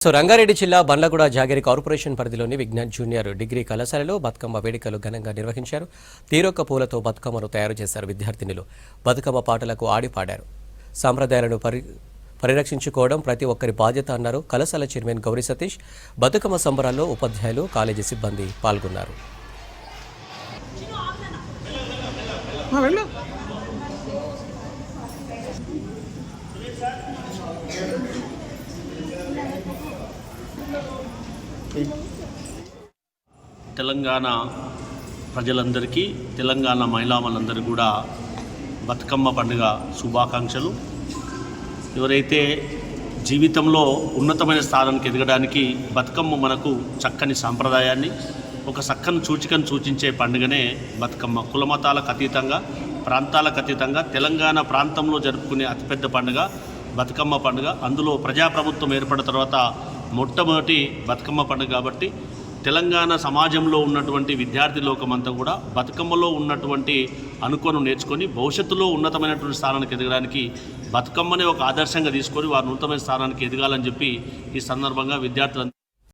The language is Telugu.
రంగారెడ్డి జిల్లా బండ్లగూడ జాగరి కార్పొరేషన్ పరిధిలోని విజ్ఞాన్ జూనియర్ డిగ్రీ కళాశాలలో బతుకమ్మ వేడుకలు ఘనంగా నిర్వహించారు. తీరొక్క పూలతో బతుకమ్మను తయారు చేశారు విద్యార్థినులు. బతుకమ్మ పాటలకు ఆడిపాడారు. సాంప్రదాయాలను పరిరక్షించుకోవడం ప్రతి ఒక్కరి బాధ్యత అన్నారు కళాశాల చైర్మన్ గౌరీ సతీష్. బతుకమ్మ సంబరాల్లో ఉపాధ్యాయులు, కాలేజీ సిబ్బంది పాల్గొన్నారు. తెలంగాణ ప్రజలందరికీ, తెలంగాణ మహిళామణులందరికీ కూడా బతుకమ్మ పండుగ శుభాకాంక్షలు. ఎవరైతే జీవితంలో ఉన్నతమైన స్థానానికి ఎదగడానికి బతుకమ్మ మనకు చక్కని సాంప్రదాయాన్ని, ఒక చక్కని సూచికను సూచించే పండుగనే బతుకమ్మ. కులమతాలకు అతీతంగా, ప్రాంతాలకు అతీతంగా తెలంగాణ ప్రాంతంలో జరుపుకునే అతిపెద్ద పండుగ బతుకమ్మ పండుగ. అందులో ప్రజాప్రభుత్వం ఏర్పడిన తర్వాత మొట్టమొదటి బతుకమ్మ పండుగ కాబట్టి తెలంగాణ సమాజంలో ఉన్నటువంటి విద్యార్థి లోకమంతా కూడా బతుకమ్మలో ఉన్నటువంటి అనుకోను నేర్చుకొని భవిష్యత్తులో ఉన్నతమైనటువంటి స్థానానికి ఎదగడానికి బతుకమ్మనే ఒక ఆదర్శంగా తీసుకొని వారు ఉన్నతమైన స్థానానికి ఎదగాలని చెప్పి ఈ సందర్భంగా విద్యార్థులు